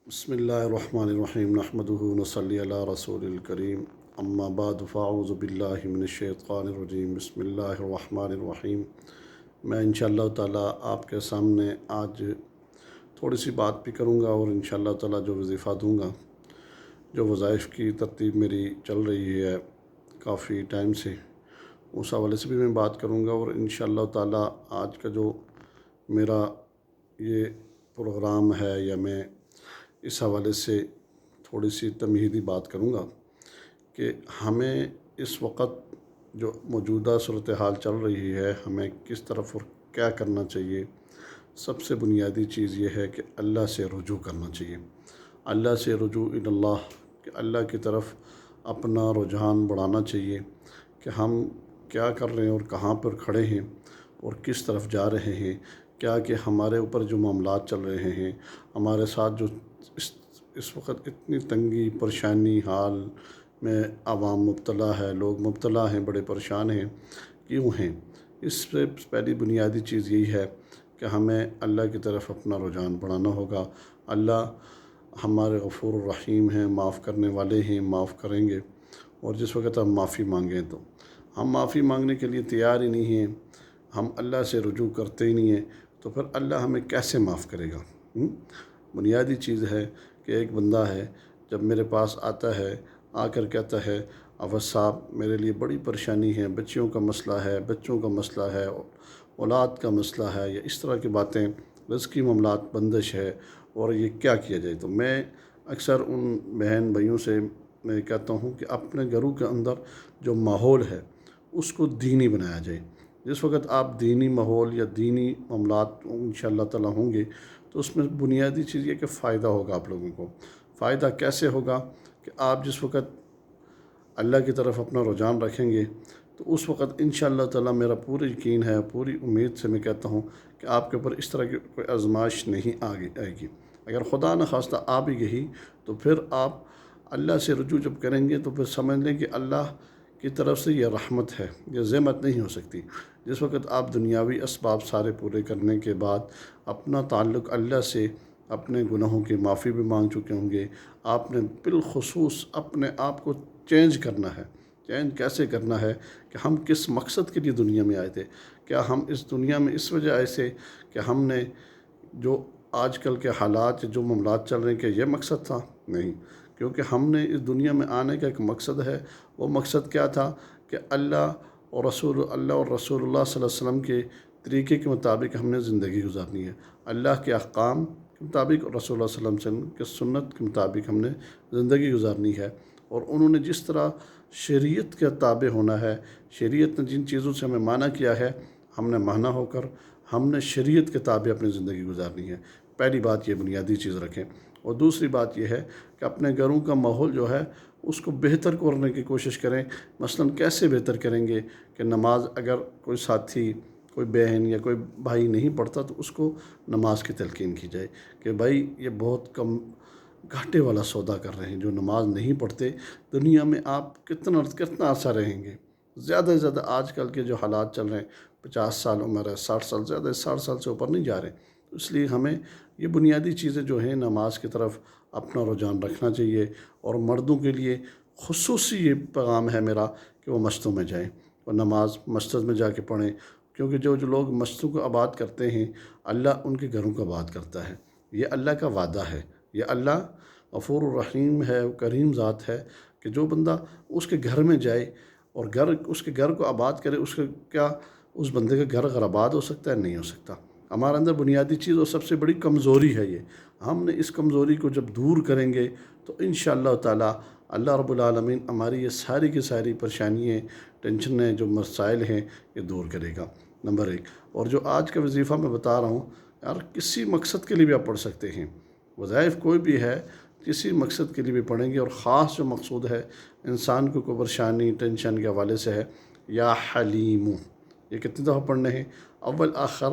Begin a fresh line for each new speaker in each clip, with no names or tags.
بسم اللہ الرحمن الرحیم نحمدہ ونصلی علی رسول الکریم اما بعد فاعوذ باللہ من الشیطان الرجیم بسم اللہ الرحمن الرحیم۔ میں انشاءاللہ تعالیٰ آپ کے سامنے آج تھوڑی سی بات بھی کروں گا اور انشاءاللہ تعالیٰ جو وظیفہ دوں گا، جو وظائف کی ترتیب میری چل رہی ہے کافی ٹائم سے، اس حوالے سے بھی میں بات کروں گا، اور انشاءاللہ تعالیٰ آج کا جو میرا یہ پروگرام ہے یا میں اس حوالے سے تھوڑی سی تمہیدی بات کروں گا کہ ہمیں اس وقت جو موجودہ صورتحال چل رہی ہے ہمیں کس طرف اور کیا کرنا چاہیے۔ سب سے بنیادی چیز یہ ہے کہ اللہ سے رجوع کرنا چاہیے، اللہ سے رجوع اللہ، کہ اللہ کی طرف اپنا رجحان بڑھانا چاہیے کہ ہم کیا کر رہے ہیں اور کہاں پر کھڑے ہیں اور کس طرف جا رہے ہیں، کیا کہ ہمارے اوپر جو معاملات چل رہے ہیں، ہمارے ساتھ جو اس وقت اتنی تنگی پریشانی حال میں عوام مبتلا ہے، لوگ مبتلا ہیں، بڑے پریشان ہیں، کیوں ہیں؟ اس سے پہلی بنیادی چیز یہی ہے کہ ہمیں اللہ کی طرف اپنا رجحان بڑھانا ہوگا۔ اللہ ہمارے غفور الرحیم ہیں، معاف کرنے والے ہیں، معاف کریں گے۔ اور جس وقت ہم معافی مانگیں تو ہم معافی مانگنے کے لیے تیار ہی نہیں ہیں، ہم اللہ سے رجوع کرتے ہی نہیں ہیں، تو پھر اللہ ہمیں کیسے معاف کرے گا؟ بنیادی چیز ہے کہ ایک بندہ ہے، جب میرے پاس آتا ہے، آ کر کہتا ہے افضل صاحب میرے لیے بڑی پریشانی ہے، بچیوں کا مسئلہ ہے، بچوں کا مسئلہ ہے، اولاد کا مسئلہ ہے، یا اس طرح کی باتیں، رزقی معاملات بندش ہے، اور یہ کیا کیا جائے، تو میں اکثر ان بہن بھائیوں سے میں کہتا ہوں کہ اپنے گھروں کے اندر جو ماحول ہے اس کو دینی بنایا جائے۔ جس وقت آپ دینی ماحول یا دینی معاملات انشاءاللہ تعالیٰ ہوں گے تو اس میں بنیادی چیز یہ کہ فائدہ ہوگا آپ لوگوں کو۔ فائدہ کیسے ہوگا کہ آپ جس وقت اللہ کی طرف اپنا رجحان رکھیں گے تو اس وقت انشاءاللہ تعالیٰ میرا پورا یقین ہے، پوری امید سے میں کہتا ہوں کہ آپ کے اوپر اس طرح کی کوئی آزمائش نہیں آئے گی۔ اگر خدا نخواستہ آ بھی گئی تو پھر آپ اللہ سے رجوع جب کریں گے تو پھر سمجھ لیں کہ اللہ کی طرف سے یہ رحمت ہے، یہ ذمت نہیں ہو سکتی۔ جس وقت آپ دنیاوی اسباب سارے پورے کرنے کے بعد اپنا تعلق اللہ سے، اپنے گناہوں کی معافی بھی مانگ چکے ہوں گے، آپ نے بالخصوص اپنے آپ کو چینج کرنا ہے۔ چینج کیسے کرنا ہے کہ ہم کس مقصد کے لیے دنیا میں آئے تھے؟ کیا ہم اس دنیا میں اس وجہ آئے تھے کہ ہم نے جو آج کل کے حالات جو معاملات چل رہے ہیں کہ یہ مقصد تھا؟ نہیں، کیونکہ ہم نے اس دنیا میں آنے کا ایک مقصد ہے۔ وہ مقصد کیا تھا کہ اللہ اور رسول اللہ صلی اللہ علیہ وسلم کے طریقے کے مطابق ہم نے زندگی گزارنی ہے، اللہ کے احکام کے مطابق اور رسول اللہ صلی اللہ علیہ وسلم کے سنت کے مطابق ہم نے زندگی گزارنی ہے۔ اور انہوں نے جس طرح شریعت کے تابع ہونا ہے، شریعت نے جن چیزوں سے ہمیں منع کیا ہے ہم نے مانا ہو کر ہم نے شریعت کے تابع اپنی زندگی گزارنی ہے۔ پہلی بات یہ بنیادی چیز رکھیں۔ اور دوسری بات یہ ہے کہ اپنے گھروں کا ماحول جو ہے اس کو بہتر کرنے کی کوشش کریں۔ مثلاً کیسے بہتر کریں گے کہ نماز اگر کوئی ساتھی، کوئی بہن یا کوئی بھائی نہیں پڑھتا تو اس کو نماز کی تلقین کی جائے کہ بھائی یہ بہت کم گھاٹے والا سودا کر رہے ہیں، جو نماز نہیں پڑھتے دنیا میں آپ کتنا عرصہ رہیں گے؟ زیادہ سے زیادہ آج کل کے جو حالات چل رہے ہیں 50 سال عمر ہے، 60 سال، زیادہ 60 سال سے اوپر نہیں جا رہے، اس لیے ہمیں یہ بنیادی چیزیں جو ہیں نماز کی طرف اپنا رجحان رکھنا چاہیے۔ اور مردوں کے لیے خصوصی یہ پیغام ہے میرا کہ وہ مسجدوں میں جائیں اور نماز مسجد میں جا کے پڑھیں، کیونکہ جو لوگ مسجدوں کو آباد کرتے ہیں اللہ ان کے گھروں کو آباد کرتا ہے۔ یہ اللہ کا وعدہ ہے، یہ اللہ غفور الرحیم ہے، کریم ذات ہے کہ جو بندہ اس کے گھر میں جائے اور اس کے گھر کو آباد کرے، اس بندے کا گھر اگر آباد ہو سکتا ہے؟ نہیں ہو سکتا۔ ہمارے اندر بنیادی چیز اور سب سے بڑی کمزوری ہے یہ۔ ہم نے اس کمزوری کو جب دور کریں گے تو انشاءاللہ تعالیٰ اللہ رب العالمین ہماری یہ ساری کی ساری پریشانیاں، ٹینشنیں، جو مسائل ہیں یہ دور کرے گا، نمبر ایک۔ اور جو آج کا وظیفہ میں بتا رہا ہوں یار، کسی مقصد کے لیے بھی آپ پڑھ سکتے ہیں، وظائف کوئی بھی ہے کسی مقصد کے لیے بھی پڑھیں گے۔ اور خاص جو مقصود ہے انسان کو کوئی پریشانی ٹینشن کے حوالے سے ہے، یا حلیم، یہ کتنی دفعہ پڑھنے ہیں؟ اول آخر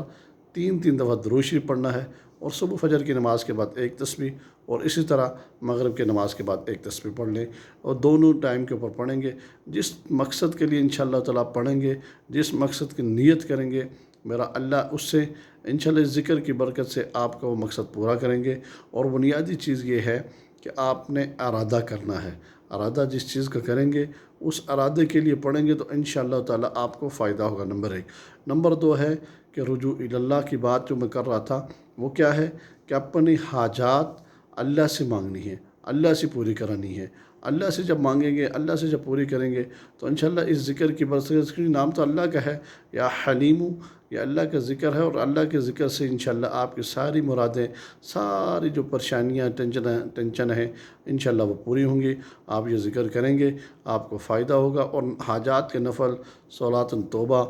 3 دفعہ درود شریف پڑھنا ہے، اور صبح فجر کی نماز کے بعد ایک تسبیح، اور اسی طرح مغرب کی نماز کے بعد ایک تسبیح پڑھ لیں، اور دونوں ٹائم کے اوپر پڑھیں گے۔ جس مقصد کے لیے انشاءاللہ تعالیٰ پڑھیں گے، جس مقصد کی نیت کریں گے، میرا اللہ اس سے انشاءاللہ اس ذکر کی برکت سے آپ کا وہ مقصد پورا کریں گے۔ اور بنیادی چیز یہ ہے کہ آپ نے ارادہ کرنا ہے، ارادہ جس چیز کا کریں گے اس ارادے کے لیے پڑھیں گے تو انشاءاللہ تعالیٰ آپ کو فائدہ ہوگا۔ نمبر 1۔ نمبر 2 ہے کہ رجوع اللہ کی بات جو میں کر رہا تھا وہ کیا ہے کہ اپنی حاجات اللہ سے مانگنی ہے، اللہ سے پوری کرانی ہے۔ اللہ سے جب مانگیں گے، اللہ سے جب پوری کریں گے تو انشاءاللہ اس ذکر کی برکت سے، نام تو اللہ کا ہے یا حلیم، یہ اللہ کا ذکر ہے، اور اللہ کے ذکر سے انشاءاللہ آپ کی ساری مرادیں، ساری جو پریشانیاں ٹینشن ہیں انشاءاللہ وہ پوری ہوں گی۔ آپ یہ ذکر کریں گے آپ کو فائدہ ہوگا، اور حاجات کے نفل صلاۃ توبہ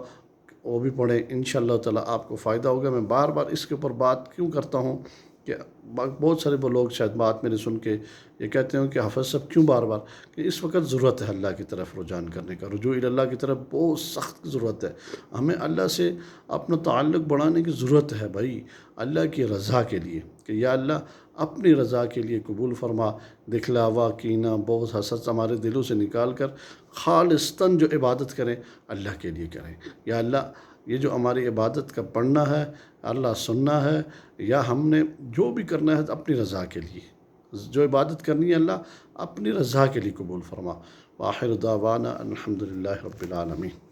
وہ بھی پڑھیں انشاءاللہ تعالیٰ آپ کو فائدہ ہوگا۔ میں بار بار اس کے اوپر بات کیوں کرتا ہوں کہ بہت سارے وہ لوگ شاید بات میرے سن کے یہ کہتے ہیں کہ حافظ صاحب کیوں بار بار، کہ اس وقت ضرورت ہے اللہ کی طرف رجوع کرنے کا، رجوع اللہ کی طرف بہت سخت ضرورت ہے۔ ہمیں اللہ سے اپنا تعلق بڑھانے کی ضرورت ہے بھائی، اللہ کی رضا کے لیے، کہ یا اللہ اپنی رضا کے لیے قبول فرما، دکھلاوا، کینہ، بغض، حسد ہمارے دلوں سے نکال کر خالصتاً جو عبادت کریں اللہ کے لیے کریں۔ یا اللہ یہ جو ہماری عبادت کا پڑھنا ہے، اللہ سننا ہے، یا ہم نے جو بھی کرنا ہے اپنی رضا کے لیے، جو عبادت کرنی ہے اللہ اپنی رضا کے لیے قبول فرما۔ وآخر دعوانا الحمدللہ رب العالمین۔